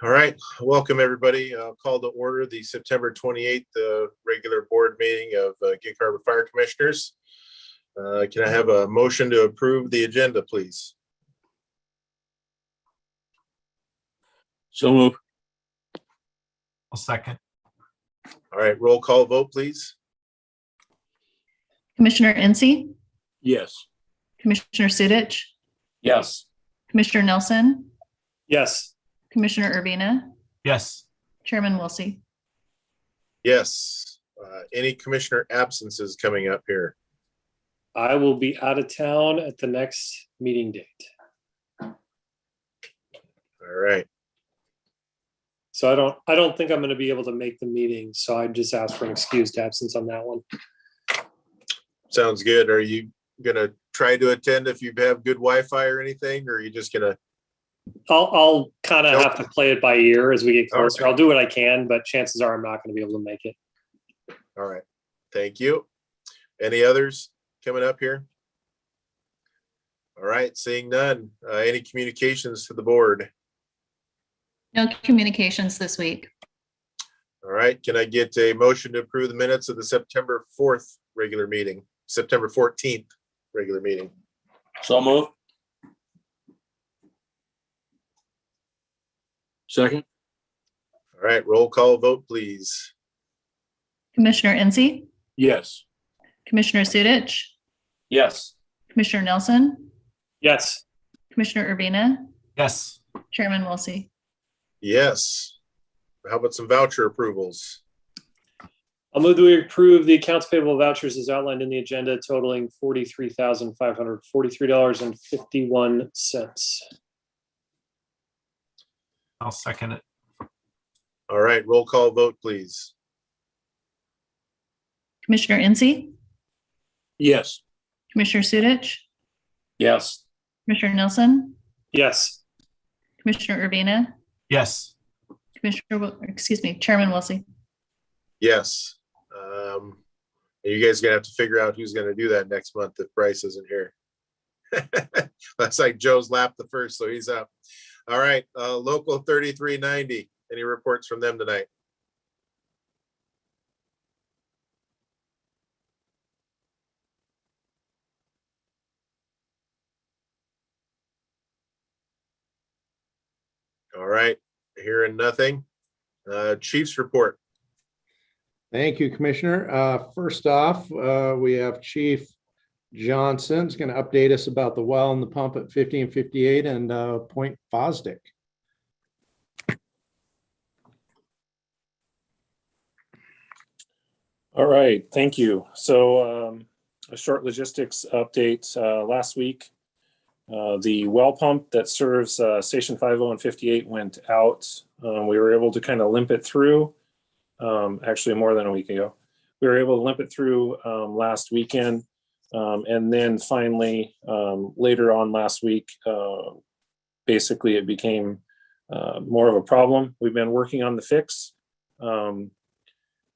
All right, welcome everybody. I'll call to order the September 28th regular board meeting of Gig Harbor Fire Commissioners. Can I have a motion to approve the agenda, please? So move. I'll second. All right, roll call vote, please. Commissioner Incy, Yes. Commissioner Sudich, Yes. Commissioner Nelson, Yes. Commissioner Urbina, Yes. Chairman Wilsey. Yes. Any commissioner absences coming up here? I will be out of town at the next meeting date. All right. So I don't think I'm going to be able to make the meeting. So I just asked for an excused absence on that one. Sounds good. Are you gonna try to attend if you have good Wi-Fi or anything, or are you just gonna? I'll kind of have to play it by ear as we get All closer. right. I'll do what I can, but chances are I'm not going to be able to make it. All right, thank you. Any others coming up here? All right, seeing none. Any communications to the board? No communications this week. All right, can I get a motion to approve the minutes of the September 4th regular meeting, September 14th regular meeting? So move. Second. All right, roll call vote, please. Commissioner Incy, Yes. Commissioner Sudich, Yes. Commissioner Nelson, Yes. Commissioner Urbina, Yes. Chairman Wilsey. Yes. How about some voucher approvals? I'll move that we approve the accounts payable vouchers as outlined in the agenda totaling $43,543.51. I'll second it. All right, roll call vote, please. Commissioner Incy, Yes. Commissioner Sudich, Yes. Commissioner Nelson, Yes. Commissioner Urbina, Yes. Chairman Wilsey. Yes. You guys gonna have to figure out who's gonna do that next month if Bryce isn't here. That's like Joe's lap the first, so he's up. All right, local 3390. Any reports from them tonight? All right, hearing nothing. Chief's report. Thank you, Commissioner. First off, we have Chief Johnson's going to update us about the well and the pump at 1558 and Point Fosdick. All right, thank you. So a short logistics update. Last week, the well pump that serves Station 50 and 58 went out. We were able to kind of limp it through, actually more than a week ago. We were able to limp it through last weekend. And then finally, later on last week, basically it became more of a problem. We've been working on the fix.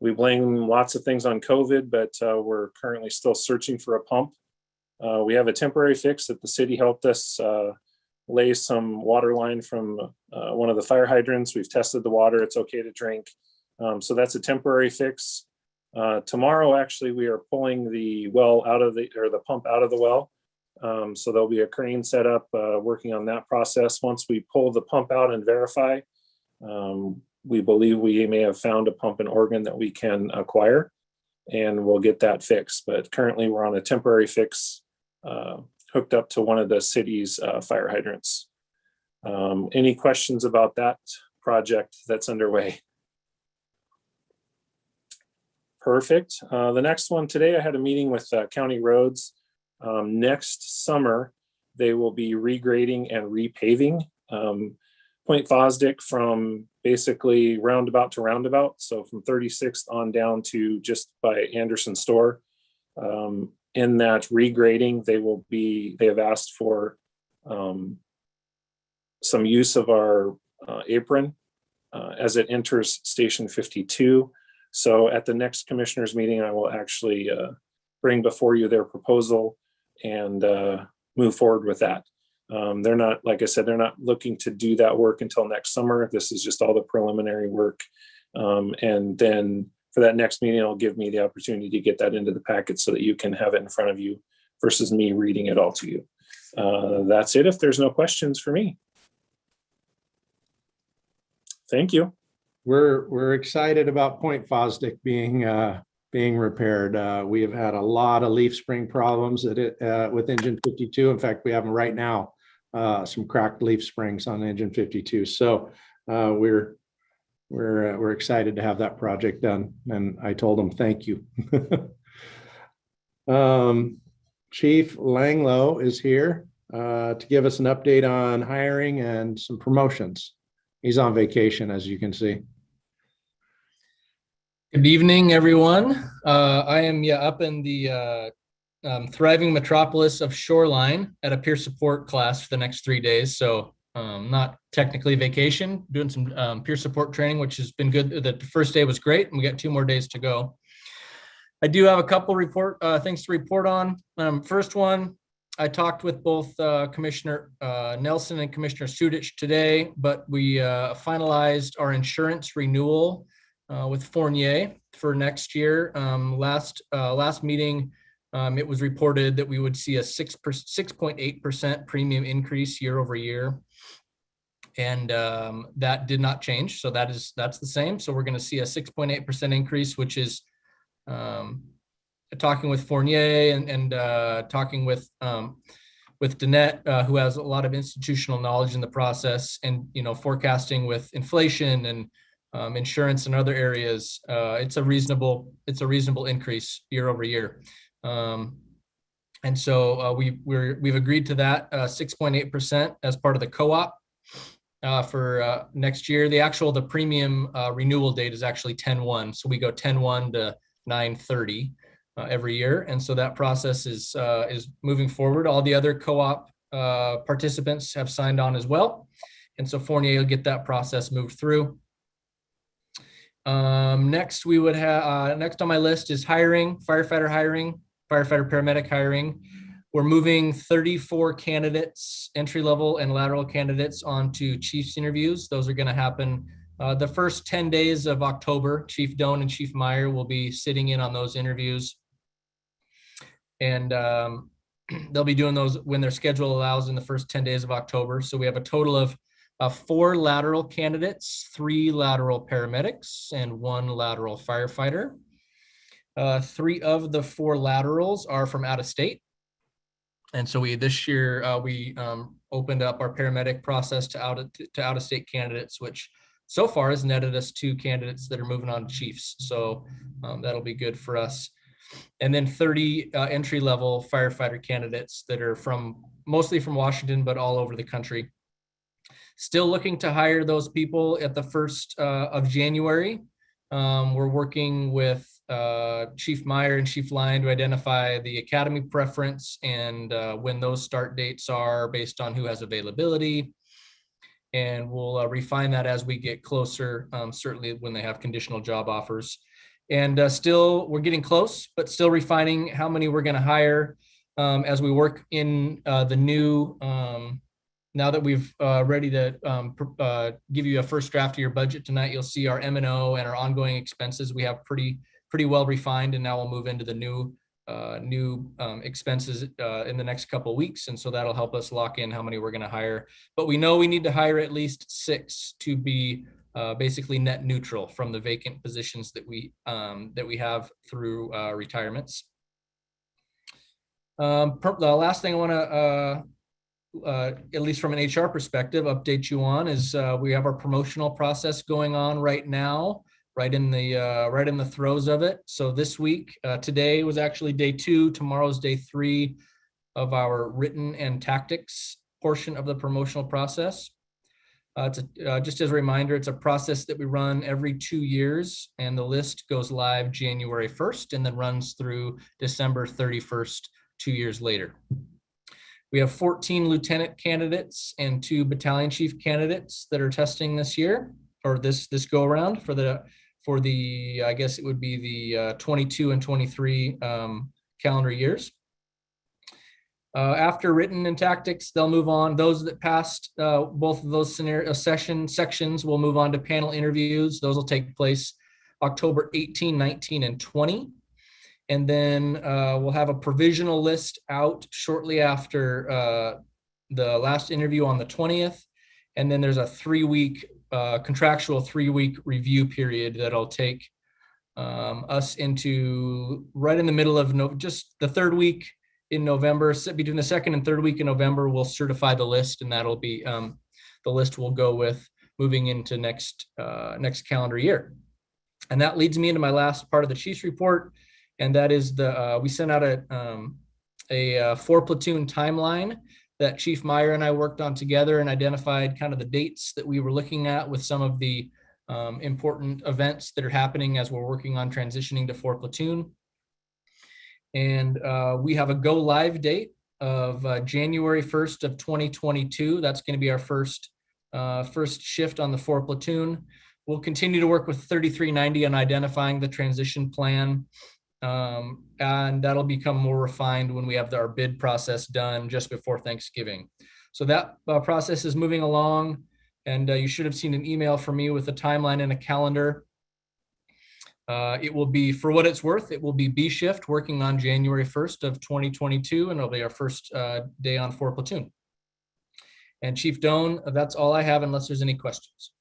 We blame lots of things on COVID, but we're currently still searching for a pump. We have a temporary fix that the city helped us lay some water line from one of the fire hydrants. We've tested the water, it's okay to drink. So that's a temporary fix. Tomorrow, actually, we are pulling the well out of the pump out of the well. So there'll be a crane set up working on that process. Once we pull the pump out and verify, we believe we may have found a pump and organ that we can acquire, and we'll get that fixed. But currently we're on a temporary fix hooked up to one of the city's fire hydrants. Any questions about that project that's underway? Perfect. The next one today, I had a meeting with County Roads. Next summer, they will be regrading and repaving Point Fosdick from basically roundabout to roundabout. So from 36th on down to just by Anderson Store. In that regrading, they have asked for some use of our apron as it enters Station 52. So at the next commissioners meeting, I will actually bring before you their proposal and move forward with that. They're not, like I said, they're not looking to do that work until next summer. This is just all the preliminary work. And then for that next meeting, it'll give me the opportunity to get that into the packet so that you can have it in front of you versus me reading it all to you. That's it if there's no questions for me. Thank you. We're excited about Point Fosdick being repaired. We have had a lot of leaf spring problems with engine 52. In fact, we have them right now, some cracked leaf springs on engine 52. So we're excited to have that project done. And I told them, thank you. Chief Langlow is here to give us an update on hiring and some promotions. He's on vacation, as you can see. Good evening, everyone. I am up in the thriving metropolis of Shoreline at a peer support class for the next 3 days. So not technically vacation, doing some peer support training, which has been good. The first day was great, and we got 2 more days to go. I do have a couple things to report on. First one, I talked with both Commissioner Nelson and Commissioner Sudich today, but we finalized our insurance renewal with Fournier for next year. Last meeting, it was reported that we would see a 6.8% premium increase year over year. And that did not change. So that's the same. So we're going to see a 6.8% increase, which is talking with Fournier and talking with Danette, who has a lot of institutional knowledge in the process, and forecasting with inflation and insurance and other areas. It's a reasonable increase year over year. And so we've agreed to that 6.8% as part of the co-op for next year. The premium renewal date is actually 10/1. So we go 10/1 to 9/30 every year. And so that process is moving forward. All the other co-op participants have signed on as well. And so Fournier will get that process moved through. Next we would have, next on my list is hiring, firefighter paramedic hiring. We're moving 34 candidates, entry-level and lateral candidates, onto chief's interviews. Those are going to happen the first 10 days of October. Chief Doan and Chief Meyer will be sitting in on those interviews. And they'll be doing those when their schedule allows in the first 10 days of October. So we have a total of 4 lateral candidates, 3 lateral paramedics, and 1 lateral firefighter. 3 of the 4 laterals are from out of state. And so this year we opened up our paramedic process to out of state candidates, which so far has netted us 2 candidates that are moving on to chiefs. So that'll be good for us. And then 30 entry-level firefighter candidates that are mostly from Washington, but all over the country. Still looking to hire those people at the 1st of January. We're working with Chief Meyer and Chief Lyon to identify the academy preference and when those start dates are based on who has availability. And we'll refine that as we get closer, certainly when they have conditional job offers. And still, we're getting close, but still refining how many we're going to hire as we work in the new, now that we've ready to give you a first draft of your budget tonight, you'll see our M&O and our ongoing expenses. We have pretty well refined, and now we'll move into the new expenses in the next couple of weeks. And so that'll help us lock in how many we're going to hire. But we know we need to hire at least 6 to be basically net neutral from the vacant positions that we have through retirements. The last thing I want to, at least from an HR perspective, update you on is we have our promotional process going on right now, right in the throes of it. So this week, today was actually day 2, tomorrow's day 3 of our written and tactics portion of the promotional process. Just as a reminder, it's a process that we run every 2 years, and the list goes live January 1st and then runs through December 31st, 2 years later. We have 14 lieutenant candidates and 2 battalion chief candidates that are testing this year, or this go around for the I guess it would be the 22 and 23 calendar years. After written and tactics, they'll move on. Those that passed both of those sections will move on to panel interviews. Those will take place October 18, 19, and 20. And then we'll have a provisional list out shortly after the last interview on the 20th. And then there's a contractual 3-week review period that'll take us into right in the middle of just the 3rd week in November. Between the 2nd and 3rd week in November, we'll certify the list, and that'll be the list we'll go with moving into next calendar year. And that leads me into my last part of the Chiefs report, and that is we sent out a 4-platoon timeline that Chief Meyer and I worked on together and identified kind of the dates that we were looking at with some of the important events that are happening as we're working on transitioning to 4-platoon. And we have a go live date of January 1st of 2022. That's going to be our first shift on the 4-platoon. We'll continue to work with 3390 on identifying the transition plan. And that'll become more refined when we have our bid process done just before Thanksgiving. So that process is moving along, and you should have seen an email from me with a timeline and a calendar. It will be, for what it's worth, it will be B shift working on January 1st of 2022, and it'll be our first day on 4-platoon. And Chief Doan, that's all I have unless there's any questions.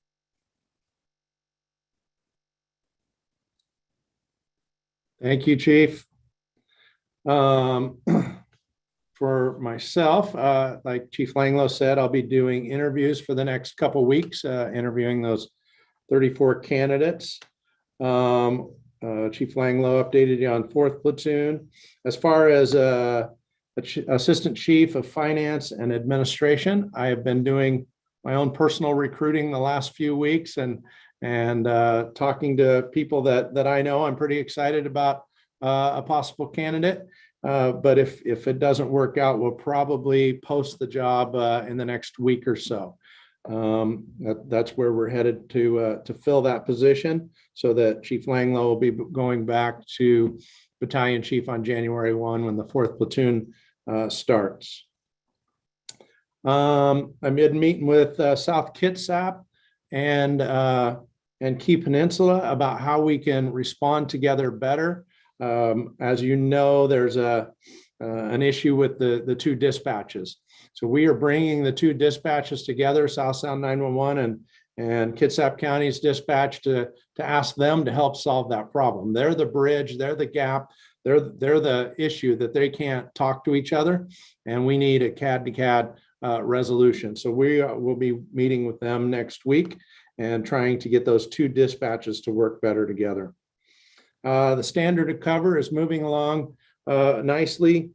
Thank you, Chief. For myself, like Chief Langlow said, I'll be doing interviews for the next couple of weeks, interviewing those 34 candidates. Chief Langlow updated you on 4th platoon. As far as Assistant Chief of Finance and Administration, I have been doing my own personal recruiting the last few weeks and talking to people that I know. I'm pretty excited about a possible candidate. But if it doesn't work out, we'll probably post the job in the next week or so. That's where we're headed to fill that position, so that Chief Langlow will be going back to Battalion Chief on January 1 when the 4th platoon starts. I'm in meeting with South Kitsap and Key Peninsula about how we can respond together better. As you know, there's an issue with the 2 dispatches. So we are bringing the 2 dispatches together, South Sound 911 and Kitsap County's dispatch, to ask them to help solve that problem. They're the bridge, they're the gap, they're the issue that they can't talk to each other, and we need a CAD to CAD resolution. So we will be meeting with them next week and trying to get those 2 dispatches to work better together. The standard of cover is moving along nicely.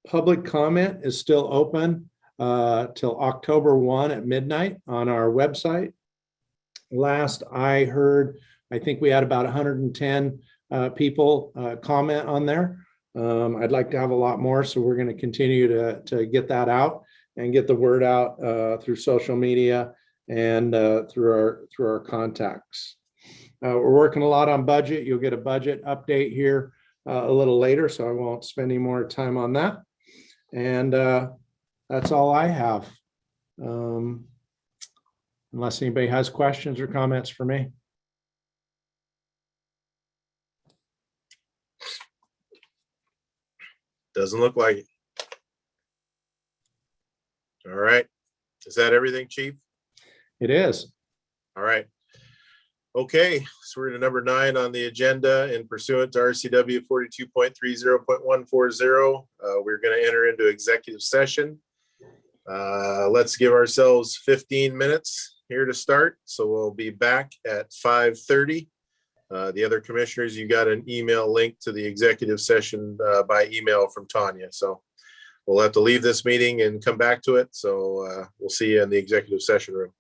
Public comment is still open till October 1 at midnight on our website. Last I heard, I think we had about 110 people comment on there. I'd like to have a lot more, so we're going to continue to get that out and get the word out through social media and through our contacts. We're working a lot on budget. You'll get a budget update here a little later, so I won't spend any more time on that. And that's all I have. Unless anybody has questions or comments for me. Doesn't look like it. All right. Is that everything, Chief? It is. All right. Okay, so we're to number 9 on the agenda. In pursuant to RCW 42.30.140, we're going to enter into executive session. Let's give ourselves 15 minutes here to start. So we'll be back at 5:30. The other commissioners, you got an email link to the executive session by email from Tanya. So we'll have to leave this meeting and come back to it. So we'll see you in the executive session room.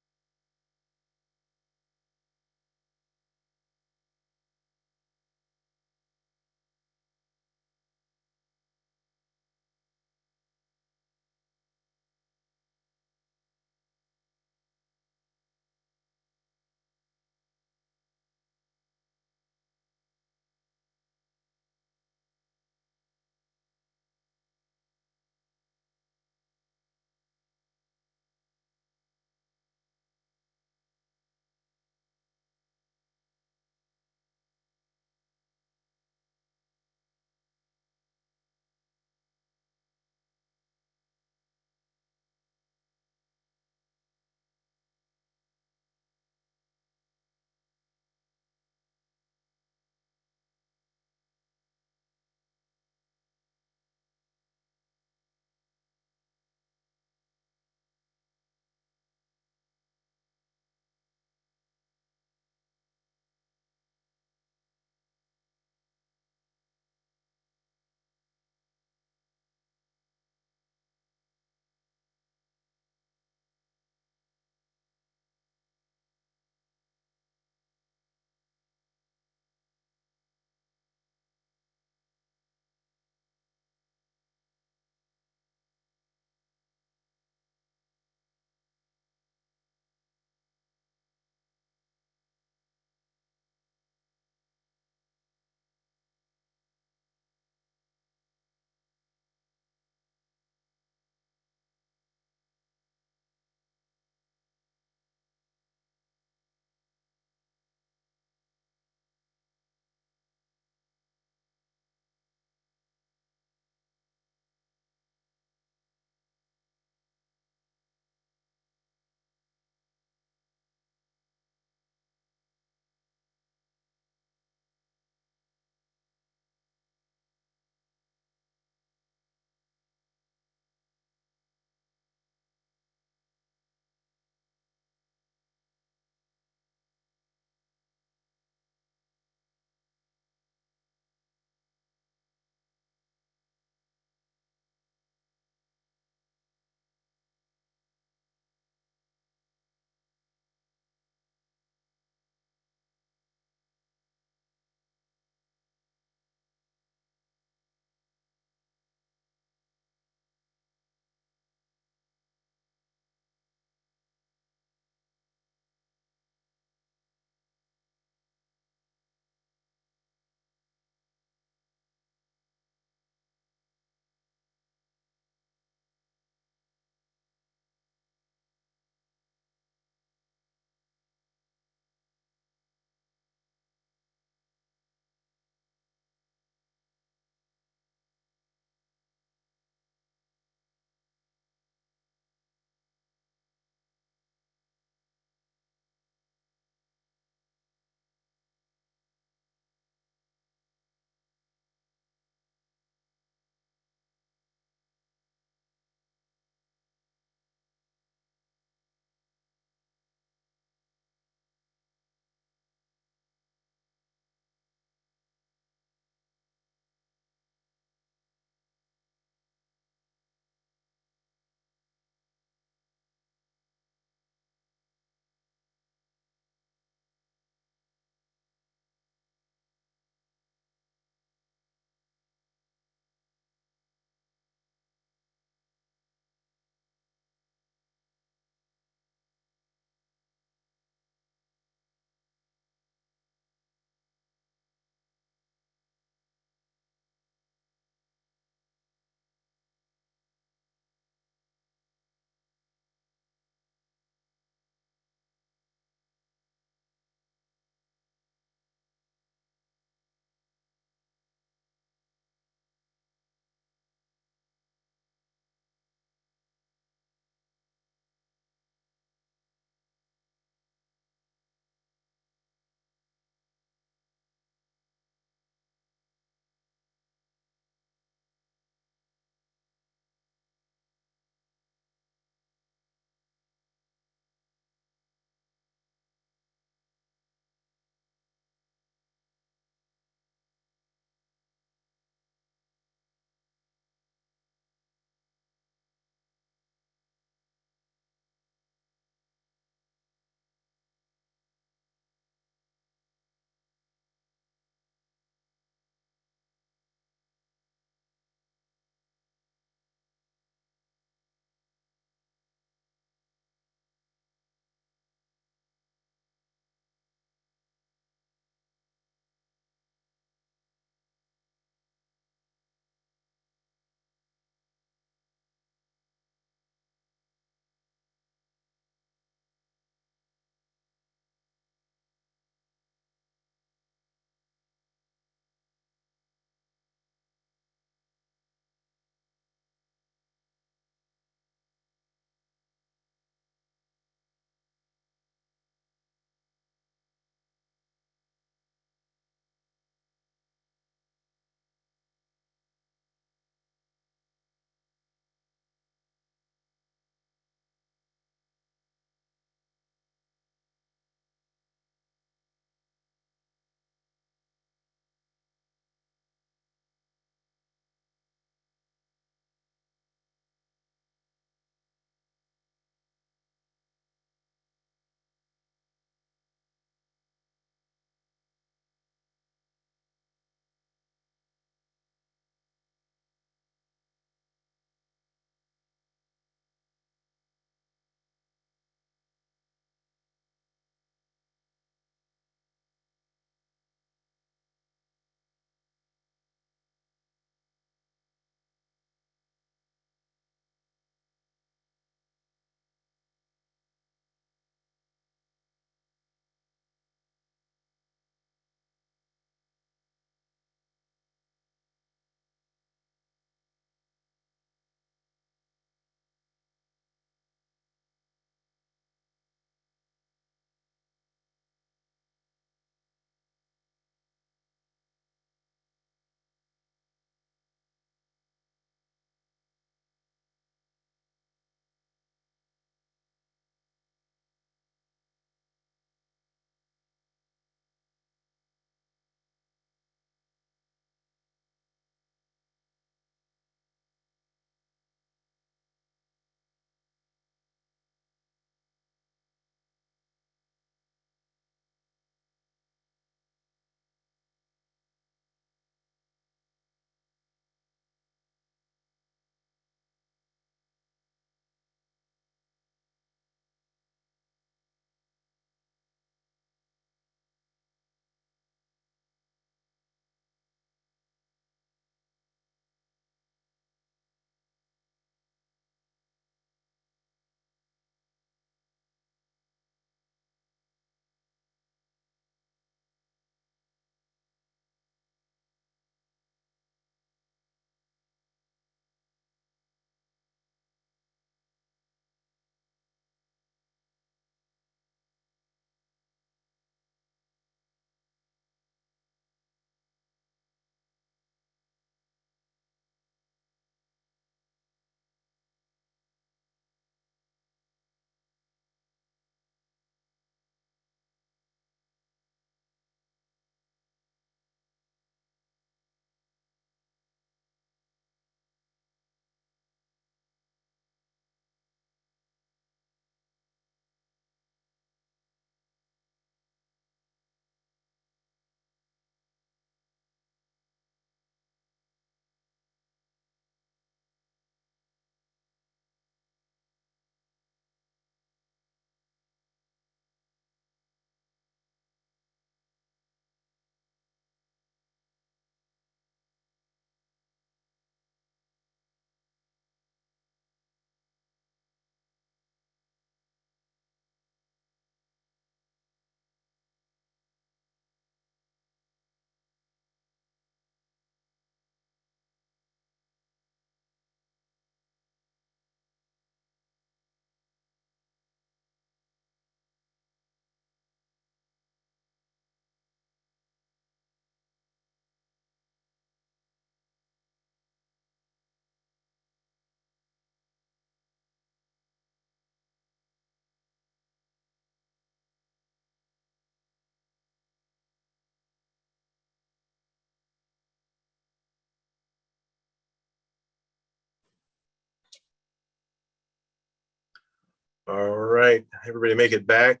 All right, everybody make it back.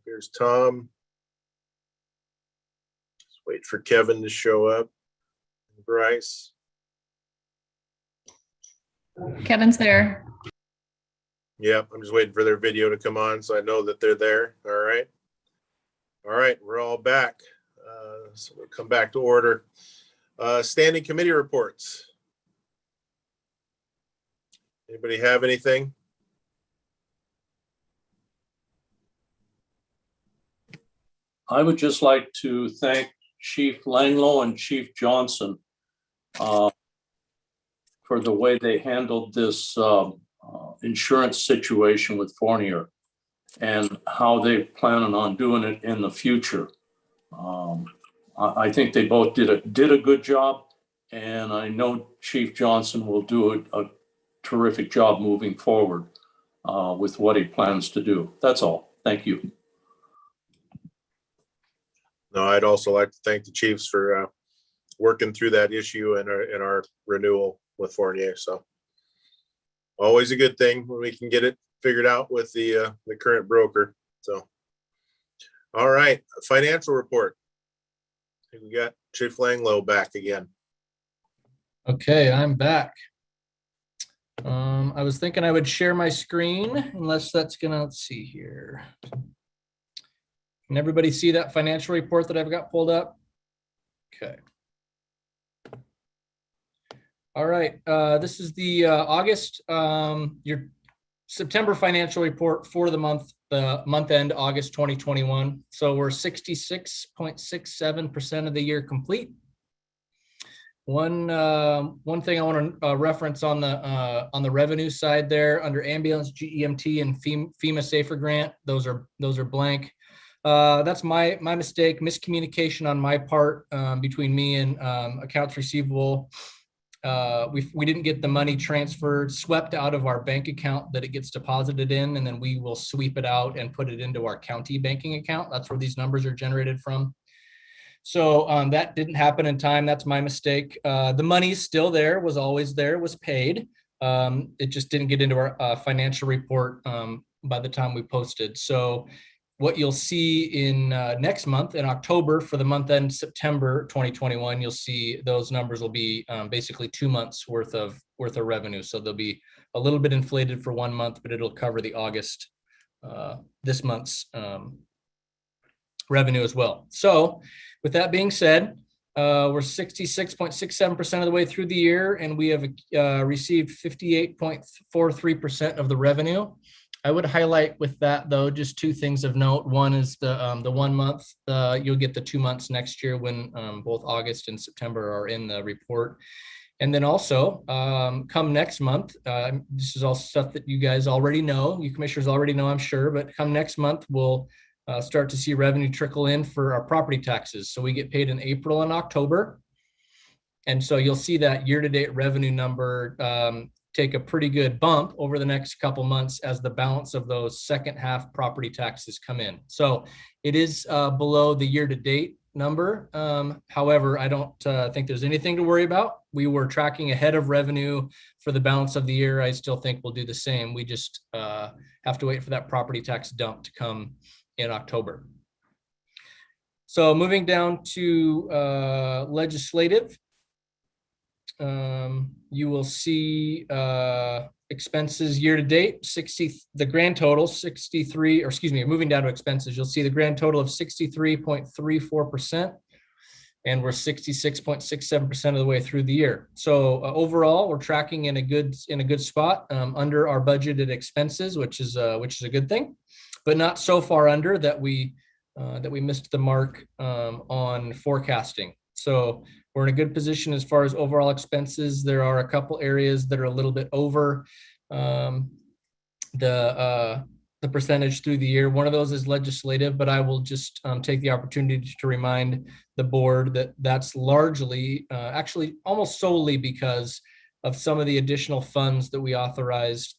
Here's Tom. Just wait for Kevin to show up. Bryce. Kevin's there. Yep, I'm just waiting for their video to come on so I know that they're there. All right. All right, we're all back. So we'll come back to order. Standing committee reports. Anybody have anything? I would just like to thank Chief Langlow and Chief Johnson for the way they handled this insurance situation with Fournier and how they're planning on doing it in the future. I think they both did a good job, and I know Chief Johnson will do a terrific job moving forward with what he plans to do. That's all. Thank you. No, I'd also like to thank the chiefs for working through that issue in our renewal with Fournier. So always a good thing when we can get it figured out with the current broker. So, all right, financial report. We got Chief Langlow back again. Okay, I'm back. I was thinking I would share my screen unless that's gonna, let's see here. Can everybody see that financial report that I've got pulled up? Okay. All right, this is the August, your September financial report for the month end, August 2021. So we're 66.67% of the year complete. One thing I want to reference on the revenue side there under ambulance, GEMT, and FEMA Safer Grant, those are blank. That's my mistake, miscommunication on my part between me and accounts receivable. We didn't get the money transferred, swept out of our bank account that it gets deposited in, and then we will sweep it out and put it into our county banking account. That's where these numbers are generated from. So that didn't happen in time. That's my mistake. The money's still there, was always there, was paid. It just didn't get into our financial report by the time we posted. So what you'll see in next month in October for the month end September 2021, you'll see those numbers will be basically 2 months worth of revenue. So they'll be a little bit inflated for 1 month, but it'll cover the August, this month's revenue as well. So with that being said, we're 66.67% of the way through the year, and we have received 58.43% of the revenue. I would highlight with that though, just two things of note. One is the 1 month, you'll get the 2 months next year when both August and September are in the report. And then also come next month, this is all stuff that you guys already know, you commissioners already know, I'm sure, but come next month, we'll start to see revenue trickle in for our property taxes. So we get paid in April and October. And so you'll see that year-to-date revenue number take a pretty good bump over the next couple months as the balance of those second half property taxes come in. So it is below the year-to-date number. However, I don't think there's anything to worry about. We were tracking ahead of revenue for the balance of the year. I still think we'll do the same. We just have to wait for that property tax dump to come in October. So moving down to legislative. You will see expenses year to date, the grand total 63, or excuse me, moving down to expenses, you'll see the grand total of 63.34%, and we're 66.67% of the way through the year. So overall, we're tracking in a good spot under our budgeted expenses, which is a good thing, but not so far under that we missed the mark on forecasting. So we're in a good position as far as overall expenses. There are a couple areas that are a little bit over the percentage through the year. One of those is legislative, but I will just take the opportunity to remind the board that that's largely, actually almost solely because of some of the additional funds that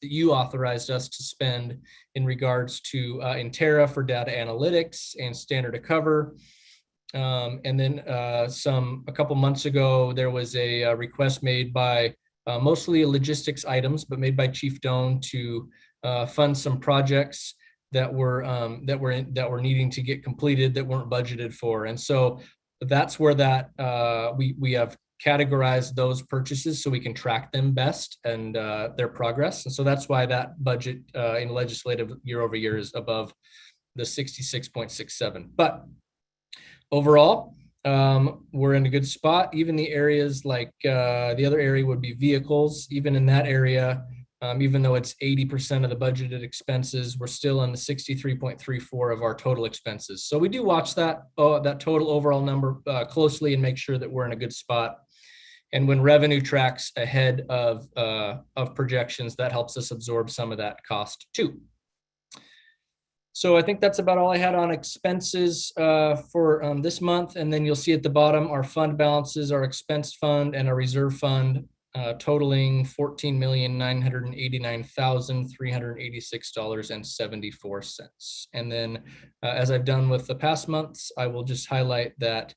you authorized us to spend in regards to Intera for data analytics and standard of cover. And then a couple months ago, there was a request made by mostly logistics items, but made by Chief Doan to fund some projects that were needing to get completed that weren't budgeted for. And so that's where that we have categorized those purchases so we can track them best and their progress. And so that's why that budget in legislative year over year is above the 66.67. But overall, we're in a good spot. Even the areas like the other area would be vehicles. Even in that area, even though it's 80% of the budgeted expenses, we're still on the 63.34 of our total expenses. So we do watch that total overall number closely and make sure that we're in a good spot. And when revenue tracks ahead of projections, that helps us absorb some of that cost too. So I think that's about all I had on expenses for this month. And then you'll see at the bottom our fund balances, our expense fund and our reserve fund totaling $14,989,386.74. And then as I've done with the past months, I will just highlight that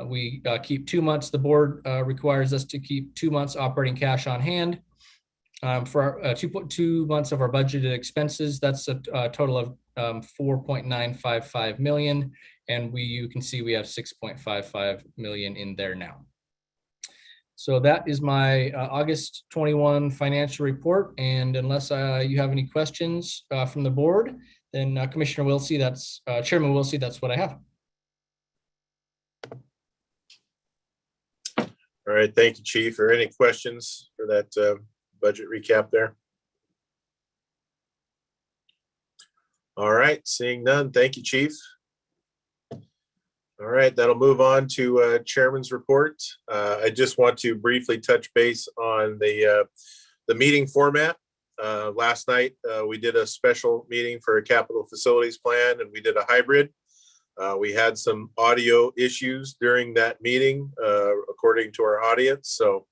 we keep 2 months. The board requires us to keep 2 months operating cash on hand for our 2 months of our budgeted expenses. That's a total of 4.955 million. And you can see we have 6.55 million in there now. So that is my August 21 financial report. And unless you have any questions from the board, then Commissioner Wilsey, Chairman Wilsey, that's what I have. All right, thank you, Chief. Are any questions for that budget recap there? All right, seeing none, thank you, Chief. All right, that'll move on to Chairman's report. I just want to briefly touch base on the meeting format. Last night, we did a special meeting for a capital facilities plan, and we did a hybrid. We had some audio issues during that meeting, according to our audience. So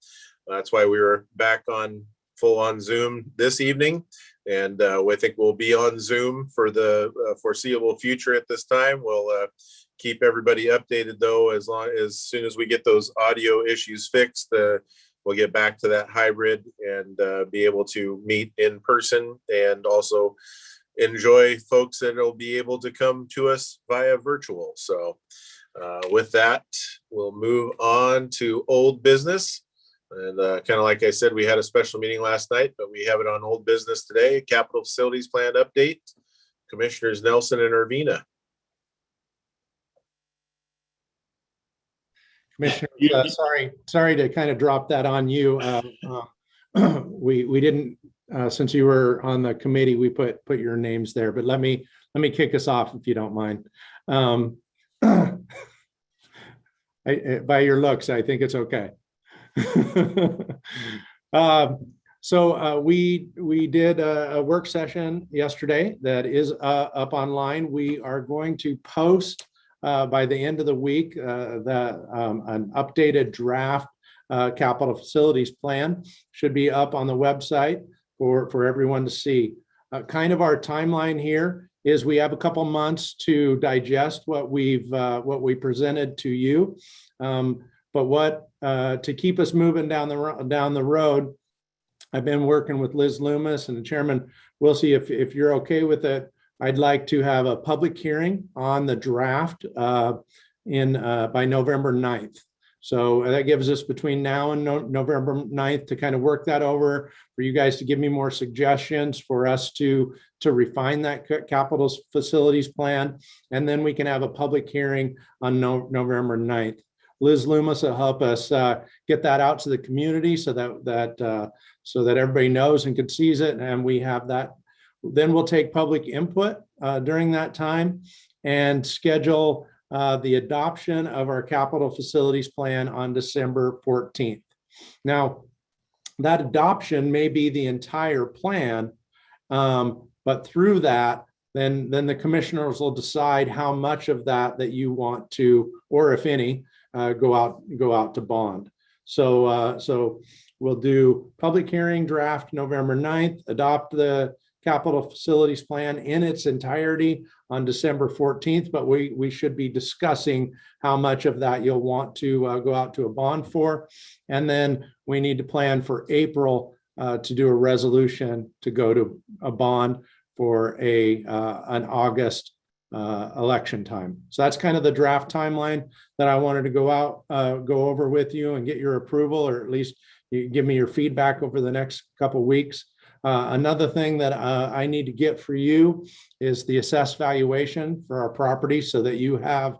that's why we were back on full on Zoom this evening. And I think we'll be on Zoom for the foreseeable future at this time. We'll keep everybody updated though, as soon as we get those audio issues fixed, we'll get back to that hybrid and be able to meet in person and also enjoy folks that will be able to come to us via virtual. So with that, we'll move on to old business. And kind of like I said, we had a special meeting last night, but we have it on old business today. Capital Facilities Plan update. Commissioners Nelson and Urbina. Commissioner, sorry to kind of drop that on you. We didn't, since you were on the committee, we put your names there, but let me kick us off if you don't mind. By your looks, I think it's okay. So we did a work session yesterday that is up online. We are going to post by the end of the week an updated draft capital facilities plan should be up on the website for everyone to see. Kind of our timeline here is we have a couple months to digest what we presented to you. But to keep us moving down the road, I've been working with Liz Loomis and the Chairman. We'll see if you're okay with it. I'd like to have a public hearing on the draft by November 9th. So that gives us between now and November 9th to kind of work that over, for you guys to give me more suggestions, for us to refine that capital facilities plan. And then we can have a public hearing on November 9th. Liz Loomis will help us get that out to the community so that everybody knows and can seize it. And we have that. Then we'll take public input during that time and schedule the adoption of our capital facilities plan on December 14th. Now, that adoption may be the entire plan, but through that, then the commissioners will decide how much of that you want to, or if any, go out to bond. So we'll do public hearing draft November 9th, adopt the capital facilities plan in its entirety on December 14th, but we should be discussing how much of that you'll want to go out to a bond for. And then we need to plan for April to do a resolution to go to a bond for an August election time. So that's kind of the draft timeline that I wanted to go over with you and get your approval, or at least you give me your feedback over the next couple of weeks. Another thing that I need to get for you is the assessed valuation for our property so that you have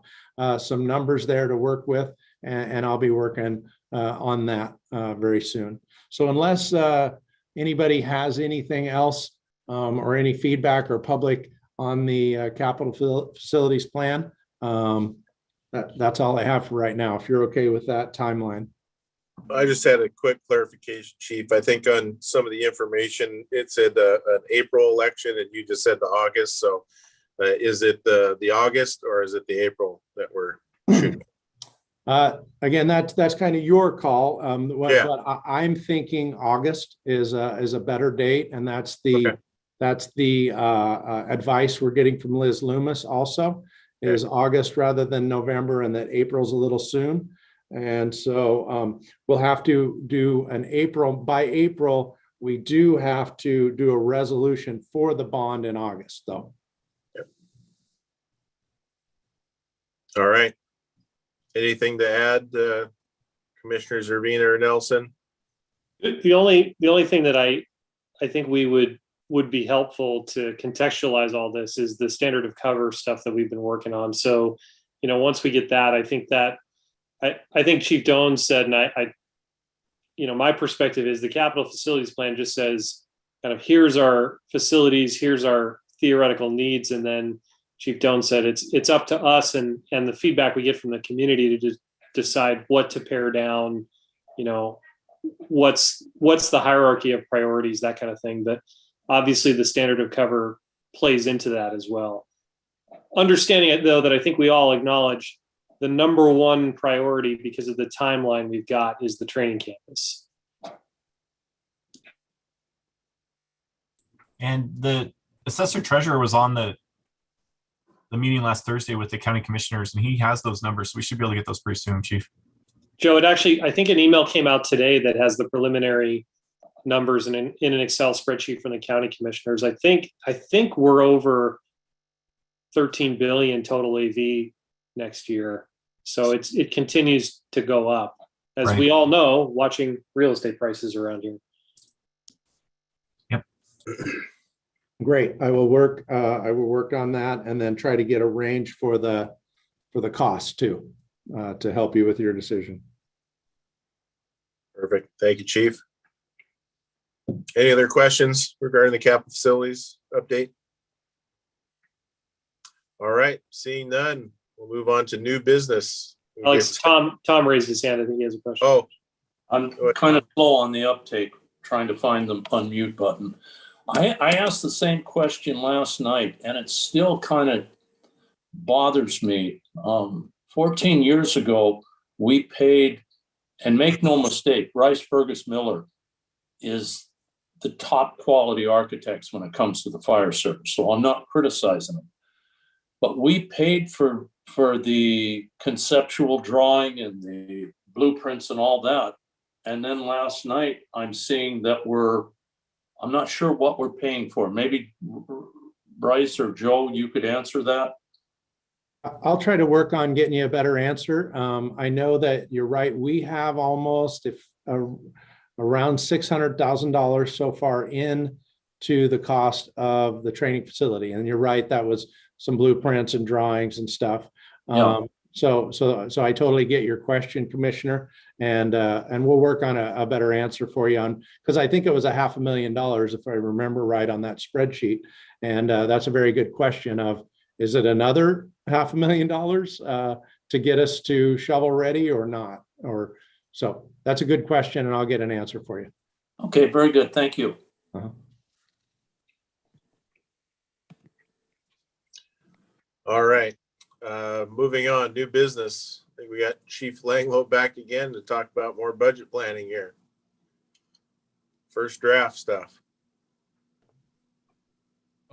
some numbers there to work with, and I'll be working on that very soon. So unless anybody has anything else or any feedback or public on the capital facilities plan, that's all I have for right now, if you're okay with that timeline. I just had a quick clarification, Chief. I think on some of the information, it said an April election and you just said the August. So is it the August or is it the April that we're shooting? Again, that's kind of your call. Yeah. But I'm thinking August is a better date, and that's the advice we're getting from Liz Loomis also, is August rather than November, and that April's a little soon. And so we'll have to do an April. By April, we do have to do a resolution for the bond in August, though. Yep. All right. Anything to add, Commissioners Urbina or Nelson? The only thing that I think we would be helpful to contextualize all this is the standard of cover stuff that we've been working on. So, once we get that, I think Chief Jones said, and my perspective is the capital facilities plan just says kind of, here's our facilities, here's our theoretical needs. And then Chief Jones said, it's up to us and the feedback we get from the community to just decide what to pare down, what's the hierarchy of priorities, that kind of thing. But obviously the standard of cover plays into that as well. Understanding it, though, that I think we all acknowledge the number one priority, because of the timeline we've got, is the training campus. And the assessor treasurer was on the meeting last Thursday with the county commissioners, and he has those numbers. So we should be able to get those pretty soon, Chief. Joe, I think an email came out today that has the preliminary numbers in an Excel spreadsheet from the county commissioners. I think we're over 13 billion total AV next year. So it continues to go up, as Right. we all know, watching real estate prices around here. Yep. Great. I will work on that and then try to get a range for the cost too, to help you with your decision. Perfect. Thank you, Chief. Any other questions regarding the capital facilities update? All right, seeing none, we'll move on to new business. Alex, Tom raised his hand. I think he has a question. Oh, I'm kind of slow on the uptake, trying to find the unmute button. I asked the same question last night, and it still kind of bothers me. 14 years ago, we paid, and make no mistake, Rice Fergus Miller is the top quality architects when it comes to the fire service. So I'm not criticizing them. But we paid for the conceptual drawing and the blueprints and all that. And then last night, I'm seeing that I'm not sure what we're paying for. Maybe Bryce or Joe, you could answer that. I'll try to work on getting you a better answer. I know that you're right. We have almost around $600,000 so far into the cost of the training facility. And you're right, that was some blueprints and drawings and stuff. Yeah. So I totally get your question, Commissioner, and we'll work on a better answer for you on, because I think it was $500,000 if I remember right on that spreadsheet. And that's a very good question of, is it another $500,000 to get us to shovel ready or not? So that's a good question, and I'll get an answer for you. Okay, very good. Thank you. all right. Moving on, new business. I think we got Chief Langlow back again to talk about more budget planning here. First draft stuff.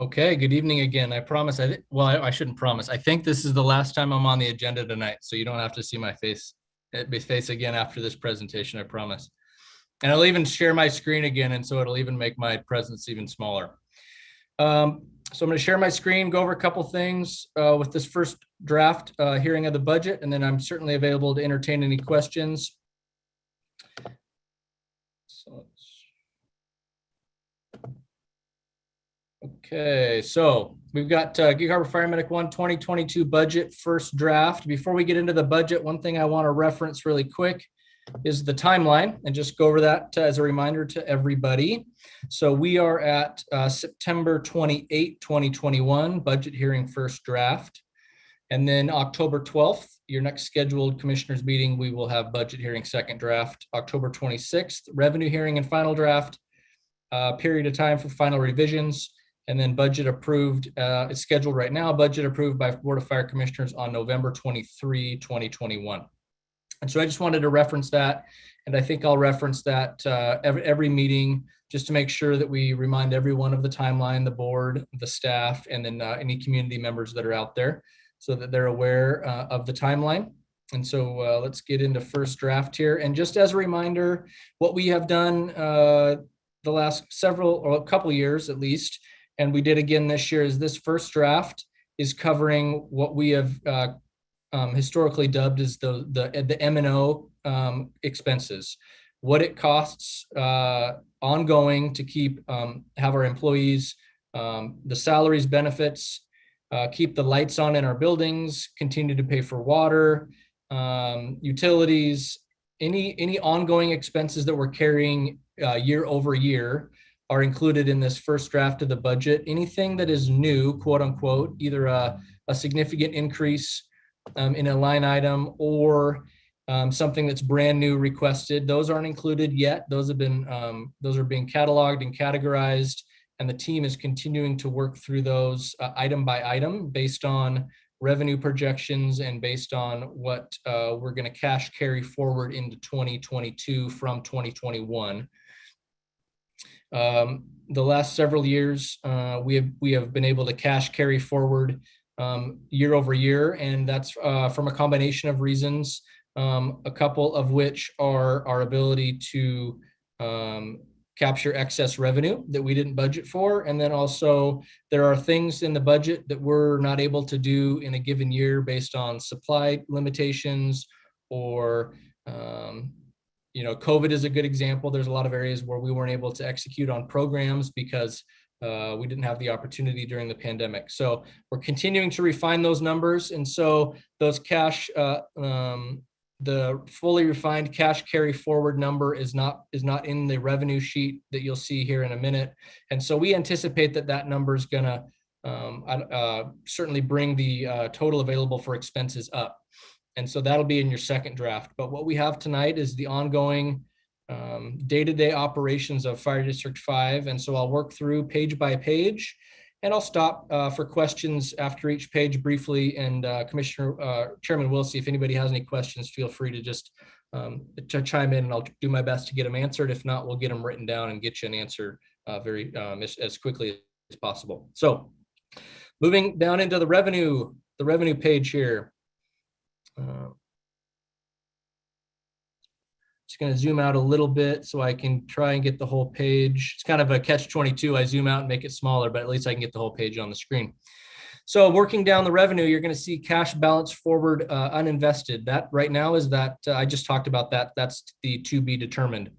Okay, good evening again. I promise, I shouldn't promise. I think this is the last time I'm on the agenda tonight, so you don't have to see my face again after this presentation, I promise. And I'll even share my screen again, and so it'll even make my presence even smaller. So I'm going to share my screen, go over a couple things with this first draft hearing of the budget, and then I'm certainly available to entertain any questions. Okay, so we've got Gig Harbor Fire Medic 1 2022 budget first draft. Before we get into the budget, one thing I want to reference really quick is the timeline and just go over that as a reminder to everybody. So we are at September 28, 2021, budget hearing first draft. And then October 12th, your next scheduled commissioners meeting, we will have budget hearing second draft. October 26th, revenue hearing and final draft, period of time for final revisions. And then budget approved, it's scheduled right now, budget approved by Board of Fire Commissioners on November 23, 2021. And so I just wanted to reference that. And I think I'll reference that every meeting just to make sure that we remind everyone of the timeline, the board, the staff, and then any community members that are out there so that they're aware of the timeline. And so let's get into first draft here. And just as a reminder, what we have done the last several or a couple years at least, and we did again this year, is this first draft is covering what we have historically dubbed as the M&O expenses, what it costs ongoing to keep have our employees, the salaries, benefits, keep the lights on in our buildings, continue to pay for water, utilities, any ongoing expenses that we're carrying year over year are included in this first draft of the budget. Anything that is new, quote unquote, either a significant increase in a line item or something that's brand new requested, those aren't included yet. Those are being cataloged and categorized, and the team is continuing to work through those item by item based on revenue projections and based on what we're going to cash carry forward into 2022 from 2021. The last several years, we have been able to cash carry forward year over year, and that's from a combination of reasons, a couple of which are our ability to capture excess revenue that we didn't budget for. And then also there are things in the budget that we're not able to do in a given year based on supply limitations or COVID is a good example. There's a lot of areas where we weren't able to execute on programs because we didn't have the opportunity during the pandemic. So we're continuing to refine those numbers. And so those cash, the fully refined cash carry forward number is not in the revenue sheet that you'll see here in a minute. And so we anticipate that number is going to certainly bring the total available for expenses up. And so that'll be in your second draft. But what we have tonight is the ongoing day-to-day operations of Fire District 5. And so I'll work through page by page, and I'll stop for questions after each page briefly. And Chairman Wilsey, if anybody has any questions, feel free to just to chime in, and I'll do my best to get them answered. If not, we'll get them written down and get you an answer as quickly as possible. So moving down into the revenue page here. Just going to zoom out a little bit so I can try and get the whole page. It's kind of a catch-22. I zoom out and make it smaller, but at least I can get the whole page on the screen. So working down the revenue, you're going to see cash balance forward uninvested. That right now is that, I just talked about that. That's the to be determined.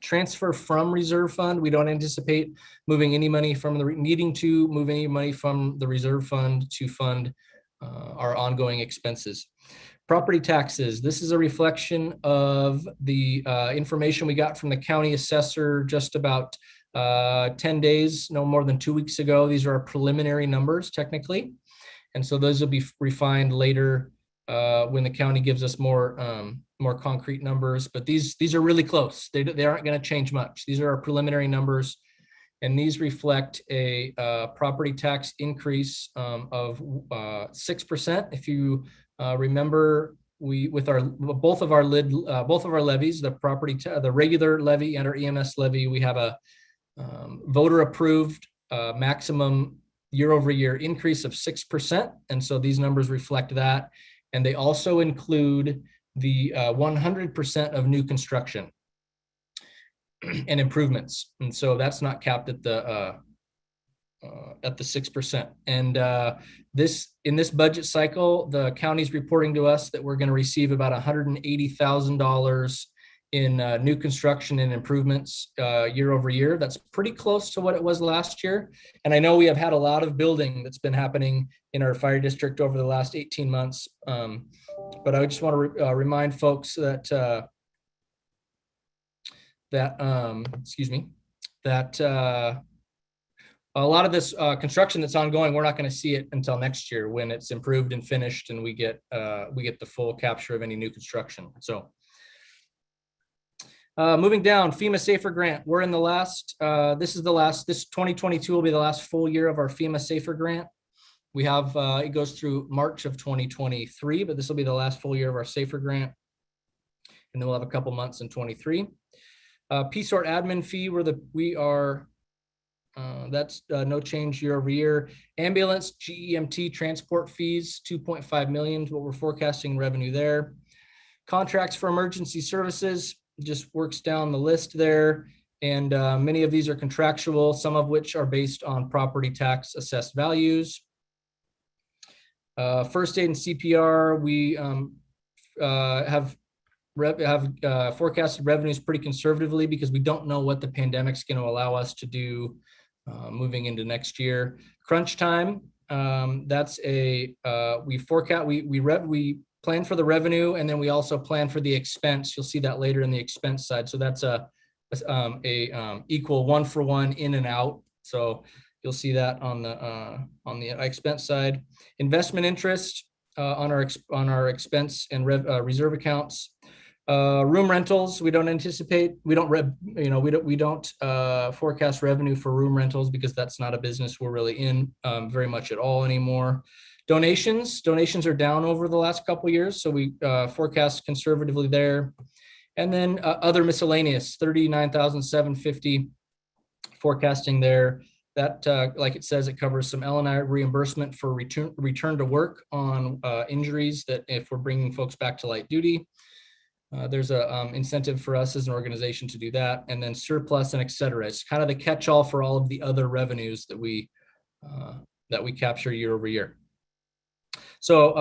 Transfer from reserve fund. We don't anticipate moving any money from needing to move any money from the reserve fund to fund our ongoing expenses. Property taxes. This is a reflection of the information we got from the county assessor just about 10 days, no more than 2 weeks ago. These are our preliminary numbers technically. And so those will be refined later when the county gives us more concrete numbers. But these are really close. They aren't going to change much. These are our preliminary numbers. And these reflect a property tax increase of 6%. If you remember, both of our levies, the regular levy and our EMS levy, we have a voter approved maximum year over year increase of 6%. And so these numbers reflect that. And they also include the 100% of new construction. and improvements. And so that's not capped at the 6%. And in this budget cycle, the county's reporting to us that we're going to receive about $180,000 in new construction and improvements year over year. That's pretty close to what it was last year. And I know we have had a lot of building that's been happening in our fire district over the last 18 months. But I just want to remind folks that a lot of this construction that's ongoing, we're not going to see it until next year when it's improved and finished, and we get the full capture of any new construction. So moving down, FEMA Safer Grant. We're in the last. This 2022 will be the last full year of our FEMA Safer Grant. We have it goes through March of 2023, but this will be the last full year of our Safer Grant, and then we'll have a couple months in 23. PSORT admin fee, that's no change year over year. Ambulance GEMT transport fees, 2.5 million is what we're forecasting revenue there. Contracts for emergency services just works down the list there. And many of these are contractual, some of which are based on property tax assessed values. First aid and CPR, we have forecasted revenues pretty conservatively because we don't know what the pandemic's going to allow us to do moving into next year. Crunch time, that's we plan for the revenue, and then we also plan for the expense. You'll see that later in the expense side. So that's a equal 1-for-1 in and out. So you'll see that on the expense side. Investment interest on our expense and reserve accounts. Room rentals, we don't forecast revenue for room rentals because that's not a business we're really in very much at all anymore. Donations are down over the last couple of years, so we forecast conservatively there. And then other miscellaneous, 39,750 forecasting there. That, like it says, it covers some L&I reimbursement for return to work on injuries that if we're bringing folks back to light duty. There's a incentive for us as an organization to do that, and then surplus and et cetera. It's kind of the catch-all for all of the other revenues that we capture year over year. So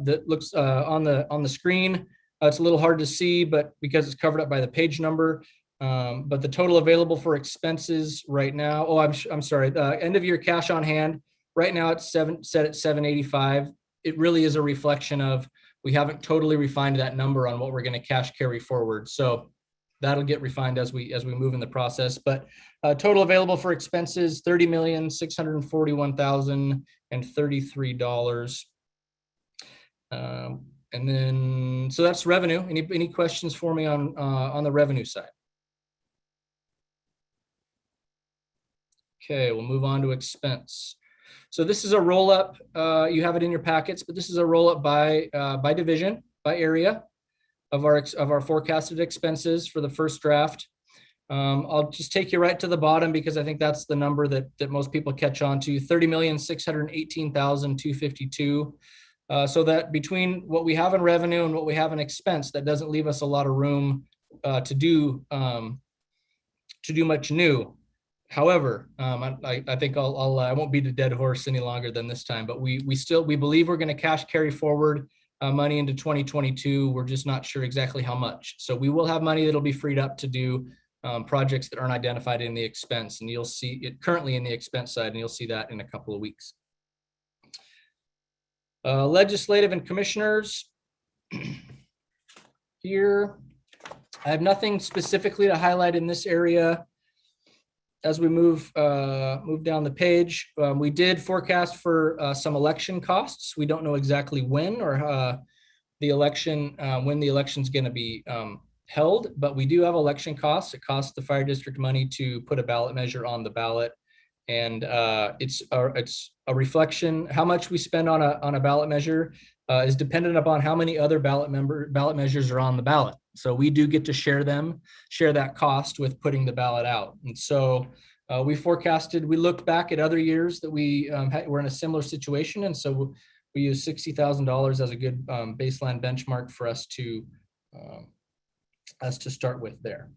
that looks on the screen. It's a little hard to see, but because it's covered up by the page number. But the total available for expenses right now. Oh, I'm sorry. End of year cash on hand right now it's set at 785. It really is a reflection of. We haven't totally refined that number on what we're going to cash carry forward. So that'll get refined as we move in the process. But total available for expenses, $30,641,033. And then, so that's revenue. Any questions for me on the revenue side? Okay, we'll move on to expense. So this is a roll up. You have it in your packets, but this is a roll up by division, by area of our forecasted expenses for the first draft. I'll just take you right to the bottom because I think that's the number that most people catch on to. 30,618,252. So that between what we have in revenue and what we have in expense, that doesn't leave us a lot of room to do much new. However, I think I won't beat a dead horse any longer than this time, but we believe we're going to cash carry forward money into 2022. We're just not sure exactly how much. So we will have money that'll be freed up to do projects that aren't identified in the expense, and you'll see it currently in the expense side, and you'll see that in a couple of weeks. Legislative and commissioners. Here, I have nothing specifically to highlight in this area. As we move down the page, we did forecast for some election costs. We don't know exactly when or when the election's going to be held, but we do have election costs. It costs the fire district money to put a ballot measure on the ballot, and it's a reflection. How much we spend on a ballot measure is dependent upon how many other ballot measures are on the ballot. So we do get to share that cost with putting the ballot out. And so we looked back at other years that we were in a similar situation. And so we use $60,000 as a good baseline benchmark for us to start with there.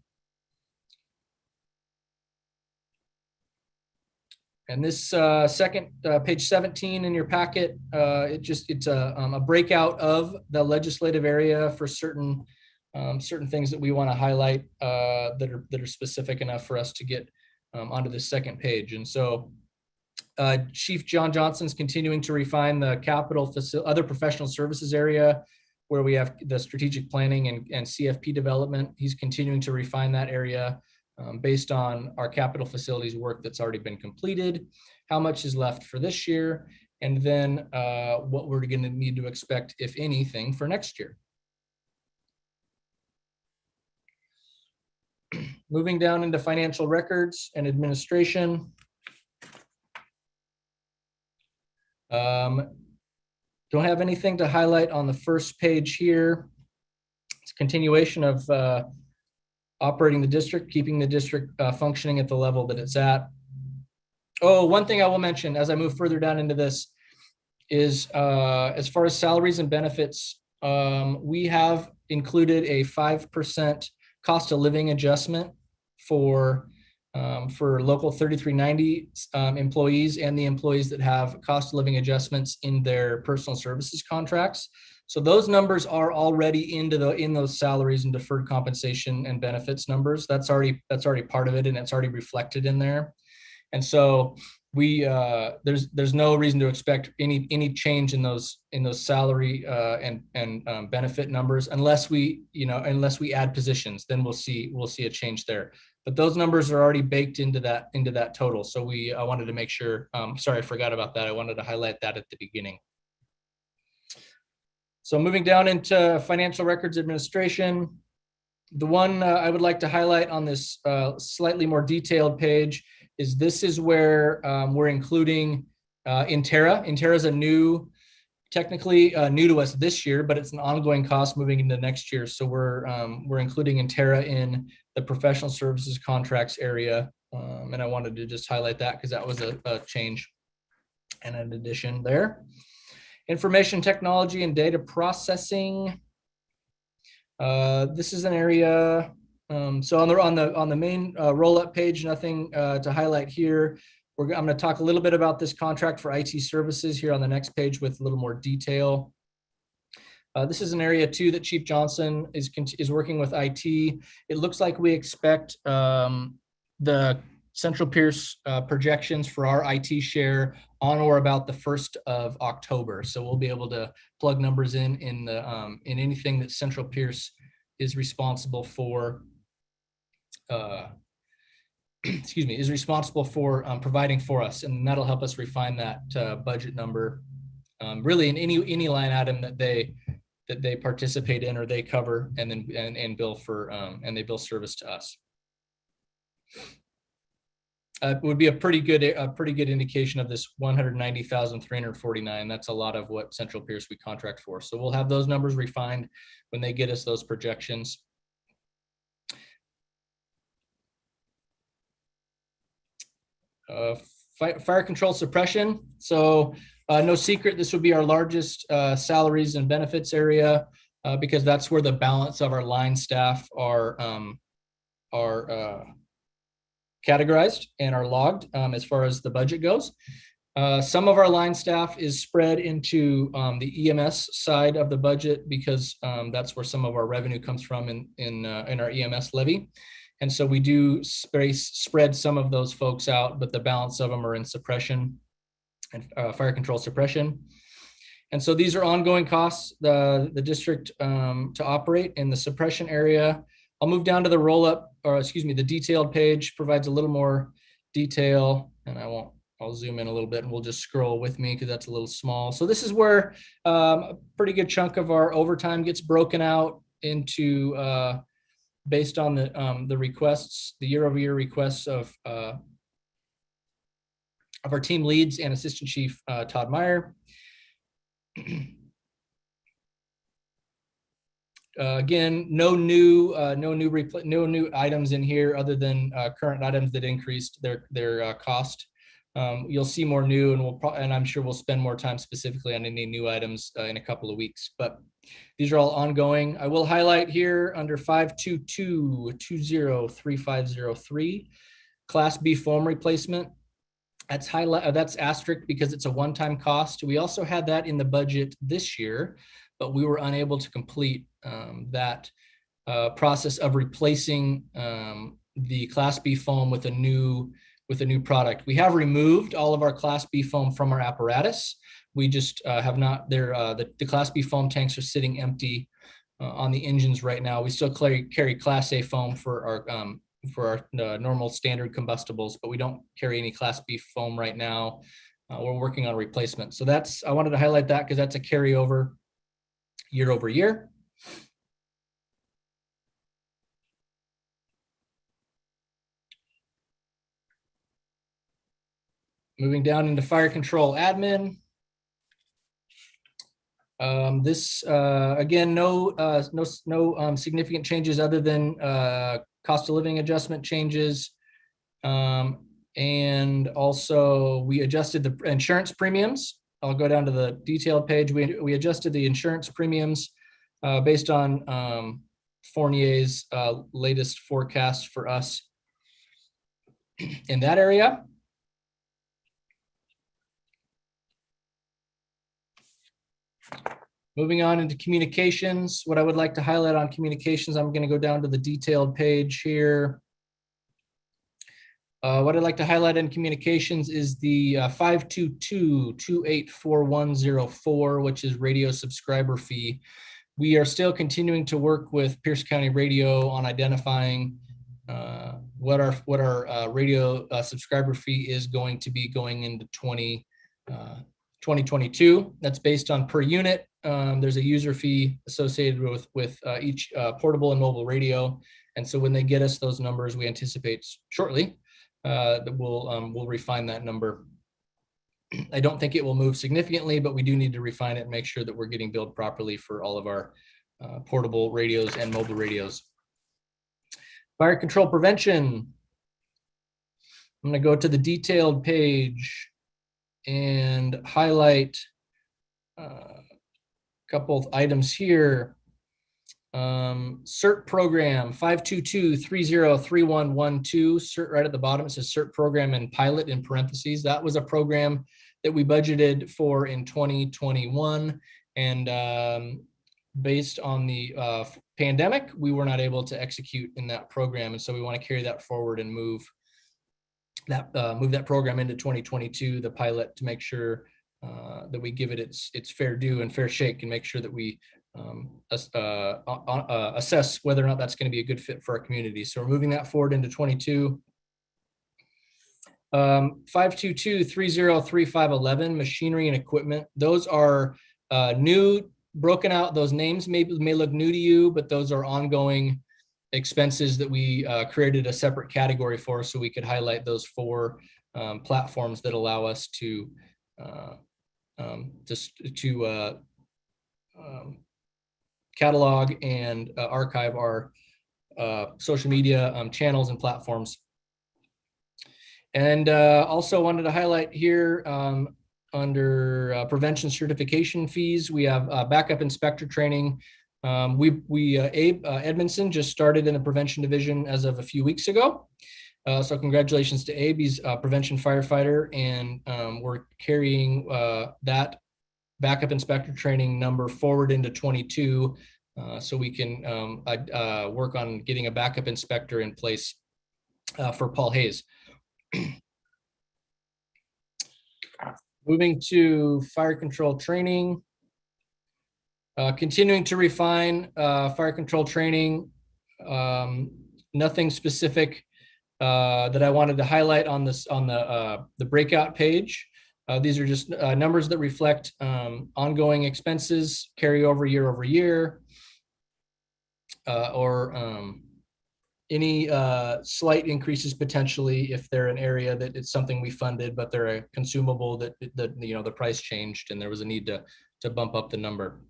And this second page 17 in your packet, it's a breakout of the legislative area for certain things that we want to highlight that are specific enough for us to get onto the second page. And so Chief John Johnson's continuing to refine the capital other professional services area where we have the strategic planning and CFP development. He's continuing to refine that area based on our capital facilities work that's already been completed, how much is left for this year, and then what we're going to need to expect, if anything, for next year. Moving down into financial records and administration. Don't have anything to highlight on the first page here. It's a continuation of operating the district, keeping the district functioning at the level that it's at. Oh, one thing I will mention as I move further down into this is as far as salaries and benefits, we have included a 5% cost of living adjustment for local 3390 employees and the employees that have cost of living adjustments in their personal services contracts. So those numbers are already in those salaries and deferred compensation and benefits numbers. That's already part of it, and it's already reflected in there. And so we there's no reason to expect any change in those salary and benefit numbers unless we add positions. Then we'll see a change there. But those numbers are already baked into that total. So I wanted to make sure. Sorry, I forgot about that. I wanted to highlight that at the beginning. So moving down into financial records administration, the one I would like to highlight on this slightly more detailed page is this is where we're including Intera. Intera is technically new to us this year, but it's an ongoing cost moving into next year. So we're including Intera in the professional services contracts area. And I wanted to just highlight that because that was a change and an addition there. Information technology and data processing. This is an area. So on the main roll-up page, nothing to highlight here. I'm going to talk a little bit about this contract for IT services here on the next page with a little more detail. This is an area too that Chief Johnson is working with IT. It looks like we expect the Central Pierce projections for our IT share on or about the 1st of October. So we'll be able to plug numbers in anything that Central Pierce is responsible for. Is responsible for providing for us, and that'll help us refine that budget number. Really, in any line item that they participate in or they cover, and then bill for and they bill service to us. Would be a pretty good indication of this 190,349. That's a lot of what Central Pierce we contract for. So we'll have those numbers refined when they get us those projections. Fire control suppression. So no secret, this would be our largest salaries and benefits area because that's where the balance of our line staff are categorized and are logged as far as the budget goes. Some of our line staff is spread into the EMS side of the budget because that's where some of our revenue comes from in our EMS levy. And so we do spread some of those folks out, but the balance of them are in suppression and fire control suppression. And so these are ongoing costs, the district to operate in the suppression area. I'll move down to the detailed page, provides a little more detail, and I'll zoom in a little bit and we'll just scroll with me because that's a little small. So this is where a pretty good chunk of our overtime gets broken out into based on the requests, the year-over-year requests of our team leads and Assistant Chief Todd Meyer. Again, no new items in here other than current items that increased their cost. You'll see more new, and I'm sure we'll spend more time specifically on any new items in a couple of weeks. But these are all ongoing. I will highlight here under 522-203503, Class B foam replacement. That's asterisk because it's a one-time cost. We also had that in the budget this year, but we were unable to complete that process of replacing the Class B foam with a new product. We have removed all of our Class B foam from our apparatus. We just have not. The Class B foam tanks are sitting empty on the engines right now. We still carry Class A foam for our normal standard combustibles, but we don't carry any Class B foam right now. We're working on replacement. So I wanted to highlight that because that's a carryover year over year. Moving down into fire control admin. This again, no significant changes other than cost of living adjustment changes. And also we adjusted the insurance premiums. I'll go down to the detailed page. We adjusted the insurance premiums based on Fournier's latest forecast for us in that area. Moving on into communications, what I would like to highlight on communications, I'm going to go down to the detailed page here. What I'd like to highlight in communications is the 522-284104, which is radio subscriber fee. We are still continuing to work with Pierce County Radio on identifying what our radio subscriber fee is going to be going into 2022. That's based on per unit. There's a user fee associated with each portable and mobile radio. And so when they get us those numbers, we anticipate shortly that we'll refine that number. I don't think it will move significantly, but we do need to refine it and make sure that we're getting billed properly for all of our portable radios and mobile radios. Fire control prevention. I'm going to go to the detailed page and highlight a couple of items here. CERT program 522-303112. CERT right at the bottom, it says CERT program and pilot in parentheses. That was a program that we budgeted for in 2021. And based on the pandemic, we were not able to execute in that program. And so we want to carry that forward and move that program into 2022, the pilot, to make sure that we give it its fair due and fair shake, and make sure that we assess whether or not that's going to be a good fit for our community. So we're moving that forward into 22. 522-303511, machinery and equipment. Those are new, broken out. Those names may look new to you, but those are ongoing expenses that we created a separate category for, so we could highlight those four platforms that allow us to catalog and archive our social media channels and platforms. And also wanted to highlight here under prevention certification fees, we have backup inspector training. Abe Edmondson just started in the prevention division as of a few weeks ago. So congratulations to Abe. He's a prevention firefighter, and we're carrying that backup inspector training number forward into 22, so we can work on getting a backup inspector in place for Paul Hayes. Moving to fire control training. Continuing to refine fire control training. Nothing specific that I wanted to highlight on this on the breakout page. These are just numbers that reflect ongoing expenses, carry over year, or any slight increases potentially if they're an area that it's something we funded, but they're a consumable that the price changed and there was a need to bump up the number.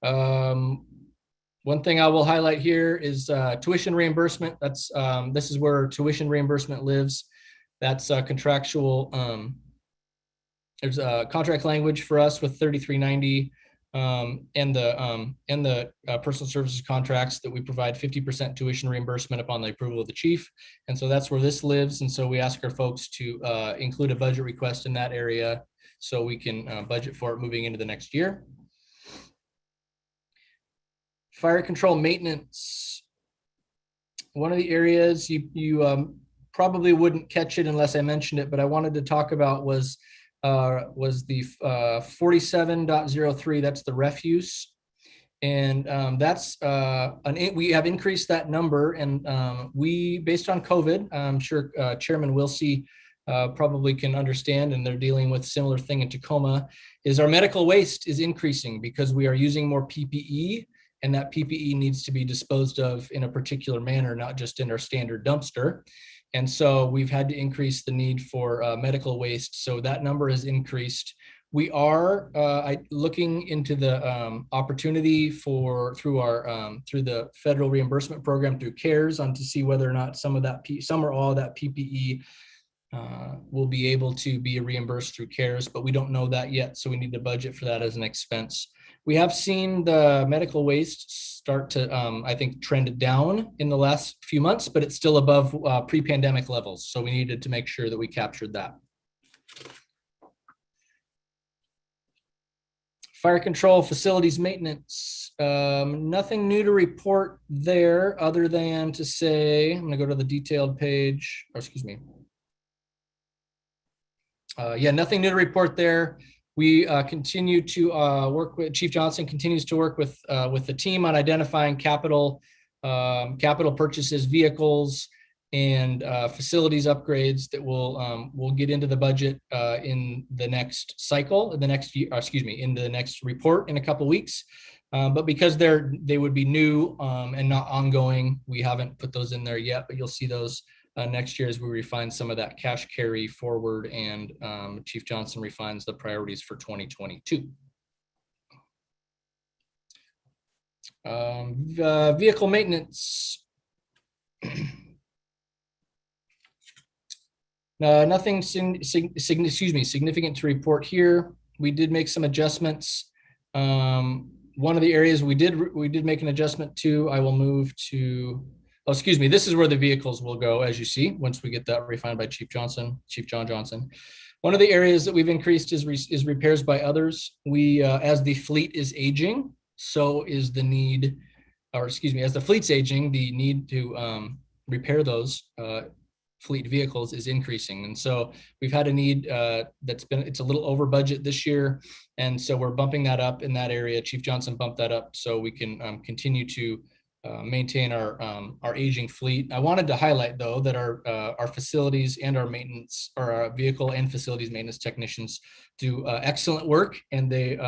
One thing I will highlight here is tuition reimbursement. That's this is where tuition reimbursement lives. That's contractual. There's a contract language for us with 3390 and the personal services contracts that we provide 50% tuition reimbursement upon the approval of the chief. And so that's where this lives. And so we ask our folks to include a budget request in that area so we can budget for it moving into the next year. Fire control maintenance. One of the areas you probably wouldn't catch it unless I mentioned it, but I wanted to talk about was the 47.03. That's the refuse. And that's we have increased that number. And we, based on COVID, I'm sure Chairman Wilsey probably can understand, and they're dealing with similar thing in Tacoma, is our medical waste is increasing because we are using more PPE, and that PPE needs to be disposed of in a particular manner, not just in our standard dumpster. And so we've had to increase the need for medical waste. So that number has increased. We are looking into the opportunity through the federal reimbursement program through CARES to see whether or not some or all of that PPE will be able to be reimbursed through CARES, but we don't know that yet. So we need to budget for that as an expense. We have seen the medical waste start to, I think, trend down in the last few months, but it's still above pre-pandemic levels. So we needed to make sure that we captured that. Fire control facilities maintenance. Nothing new to report there other than to say, I'm gonna go to the detailed page, or excuse me. Yeah, nothing new to report there. We continue to work with, Chief Johnson continues to work with the team on identifying capital purchases, vehicles, and facilities upgrades that will get into the budget in the next cycle, in the next year, in the next report in a couple of weeks. But because they would be new and not ongoing, we haven't put those in there yet, but you'll see those next year as we refine some of that cash carry forward, and Chief Johnson refines the priorities for 2022. Vehicle maintenance. Nothing significant to report here. We did make some adjustments. One of the areas we did make an adjustment to, I will move to, oh, excuse me, this is where the vehicles will go, as you see, once we get that refined by Chief John Johnson. One of the areas that we've increased is repairs by others. We, as the fleet is aging, so is the need, or excuse me, as the fleet's aging, the need to repair those fleet vehicles is increasing. And so we've had a need it's a little over budget this year. And so we're bumping that up in that area. Chief Johnson bumped that up so we can continue to maintain our aging fleet. I wanted to highlight though that our facilities and our maintenance, or our vehicle and facilities maintenance technicians do excellent work, and they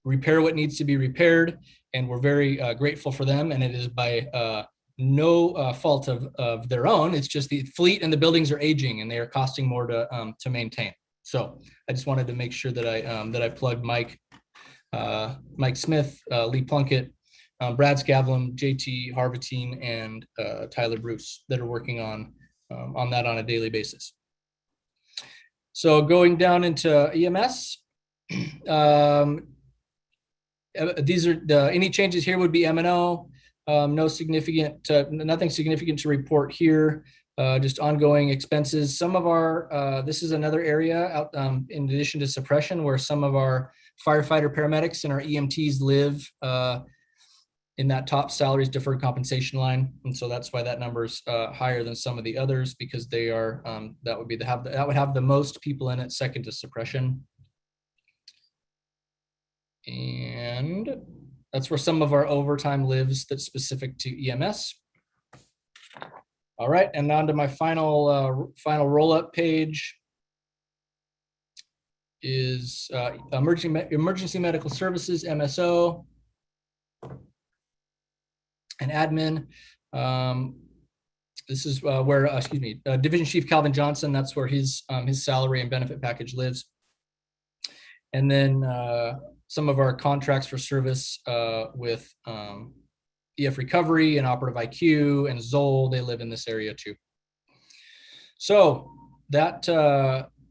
repair what needs to be repaired. And we're very grateful for them. And it is by no fault of their own. It's just the fleet and the buildings are aging and they are costing more to maintain. So I just wanted to make sure that I plugged Mike Smith, Lee Plunkett, Brad Scavlin, JT Harvatine, and Tyler Bruce that are working on that on a daily basis. So going down into EMS, these are any changes here would be M&O. Nothing significant to report here. Just ongoing expenses. Some of our, this is another area out in addition to suppression where some of our firefighter paramedics and our EMTs live in that top salaries deferred compensation line. And so that's why that number is higher than some of the others, because they are, that would have the most people in it, second to suppression. And that's where some of our overtime lives that's specific to EMS. All right, and on to my final roll-up page is emergency medical services, MSO, and admin. This is where, Division Chief Calvin Johnson, that's where his salary and benefit package lives. And then some of our contracts for service with EF Recovery and Operative IQ and Zoll, they live in this area too. So that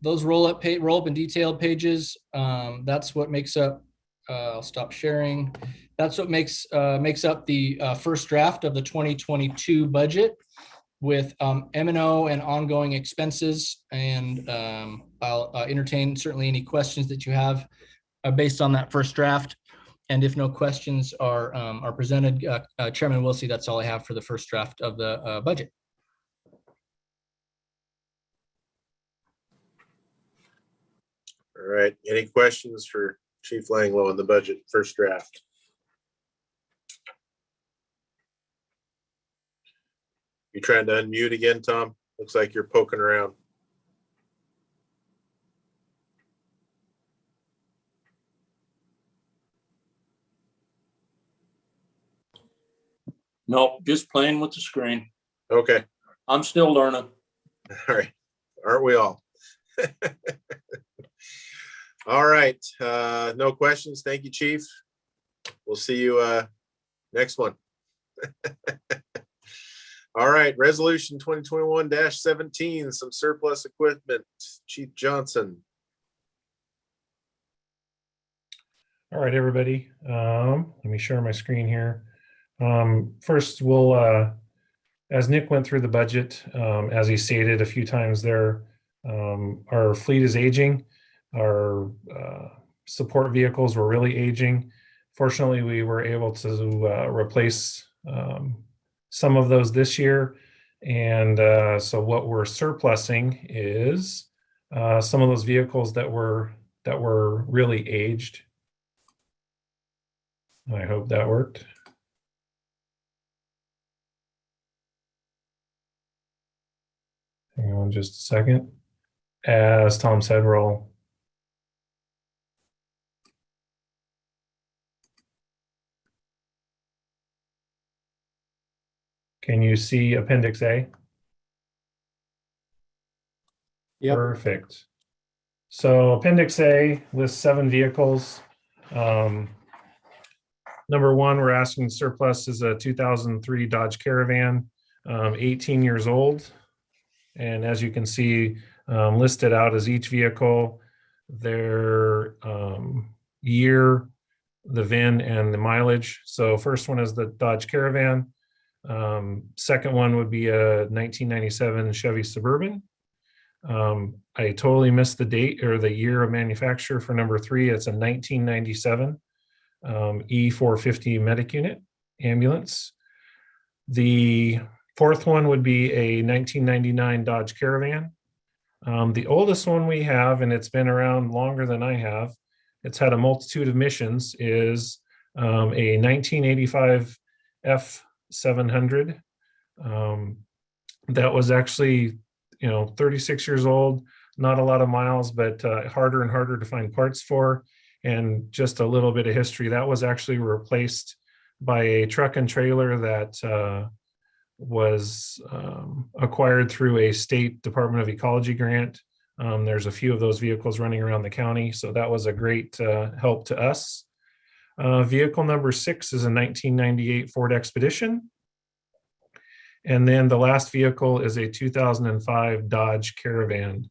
those roll up and detailed pages, that's what makes up I'll stop sharing. That's what makes up the first draft of the 2022 budget with M&O and ongoing expenses. And I'll entertain certainly any questions that you have based on that first draft. And if no questions are presented, Chairman Wilsey, that's all I have for the first draft of the budget. All right. Any questions for Chief Langlow on the budget first draft? You trying to unmute again, Tom? Looks like you're poking around. Nope, just playing with the screen. Okay. I'm still learning. All right. Aren't we all? All right. No questions. Thank you, Chief. We'll see you next one. All right. Resolution 2021-17, some surplus equipment. Chief Johnson. All right, everybody. Let me share my screen here. First, we'll, as Nick went through the budget, as he stated a few times there, our fleet is aging. Our support vehicles were really aging. Fortunately, we were able to replace some of those this year. And so what we're surplusing is some of those vehicles that were really aged. I hope that worked. Hang on just a second. As Tom said, roll. Can you see Appendix A? Yep. Perfect. So Appendix A lists 7 vehicles. Number 1, we're asking surplus is a 2003 Dodge Caravan, 18 years old. And as you can see, listed out as each vehicle, their year, the VIN, and the mileage. So first one is the Dodge Caravan. Second one would be a 1997 Chevy Suburban. I totally missed the date or the year of manufacture for number 3. It's a 1997 E450 medic unit ambulance. The fourth one would be a 1999 Dodge Caravan. The oldest one we have, and it's been around longer than I have, it's had a multitude of missions, is a 1985 F700. That was actually, 36 years old, not a lot of miles, but harder and harder to find parts for. And just a little bit of history, that was actually replaced by a truck and trailer that was acquired through a state Department of Ecology grant. There's a few of those vehicles running around the county, so that was a great help to us. Vehicle number 6 is a 1998 Ford Expedition. And then the last vehicle is a 2005 Dodge Caravan.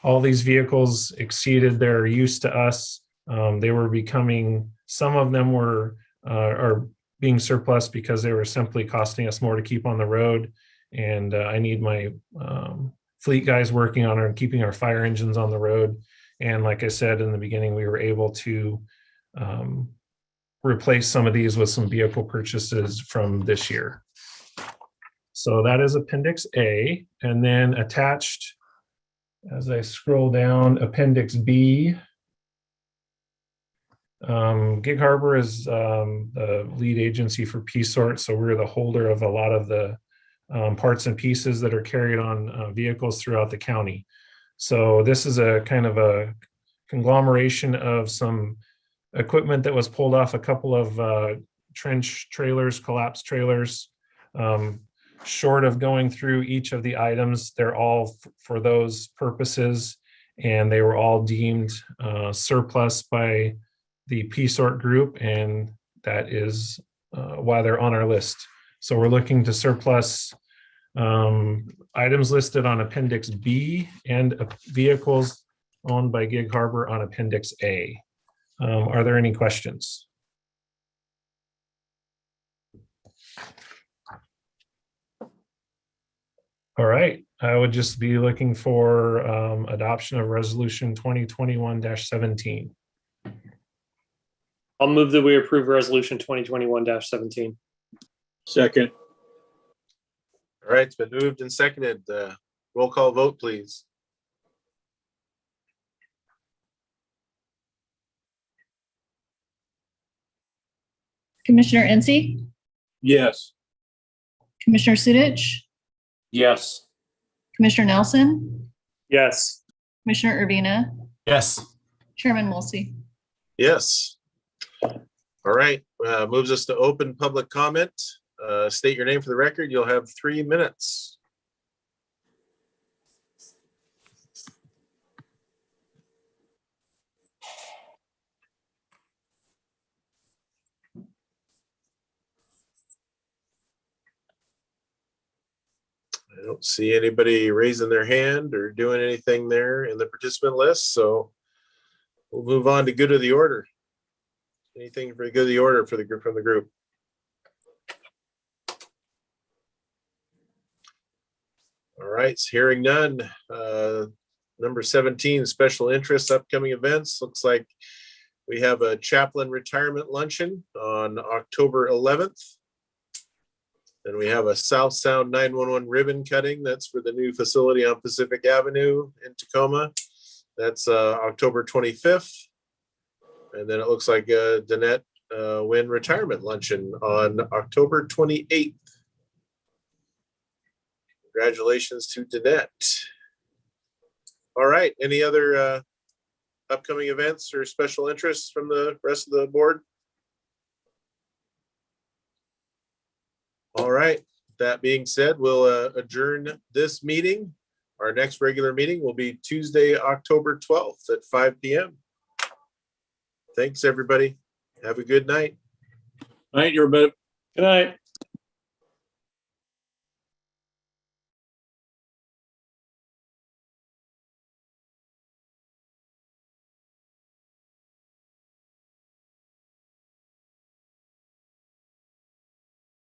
All these vehicles exceeded their use to us. They were becoming, some of them are being surplus because they were simply costing us more to keep on the road. And I need my fleet guys working on keeping our fire engines on the road. And like I said in the beginning, we were able to replace some of these with some vehicle purchases from this year. So that is Appendix A. And then attached, as I scroll down, Appendix B. Gig Harbor is the lead agency for PSORT, so we're the holder of a lot of the parts and pieces that are carried on vehicles throughout the county. So this is a kind of a conglomeration of some equipment that was pulled off a couple of trench trailers, collapsed trailers. Short of going through each of the items, they're all for those purposes, and they were all deemed surplus by the PSORT group, and that is why they're on our list. So we're looking to surplus items listed on Appendix B and vehicles owned by Gig Harbor on Appendix A. Are there any questions? All right, I would just be looking for adoption of resolution 2021-17. I'll move that we approve resolution 2021-17. Second. All right, it's been moved and seconded. Roll call vote, please. Commissioner Incy, Yes. Commissioner Sudich, Yes. Commissioner Nelson, Yes. Commissioner Urbina, Yes. Chairman Wolsey. Yes. All right, moves us to open public comment. State your name for the record. You'll have 3 minutes. I don't see anybody raising their hand or doing anything there in the participant list, so we'll move on to good of the order. Anything for good of the order for the group from the group? All right, hearing none. Number 17, special interests, upcoming events. Looks like we have a chaplain retirement luncheon on October 11th. Then we have a South Sound 911 ribbon cutting. That's for the new facility on Pacific Avenue in Tacoma. That's October 25th. And then it looks like a Danette Wynn retirement luncheon on October 28th. Congratulations to Danette. All right, any other upcoming events or special interests from the rest of the board? All right, that being said, we'll adjourn this meeting. Our next regular meeting will be Tuesday, October 12th at 5 p.m. Thanks, everybody. Have a good night. All right, everybody. Good night.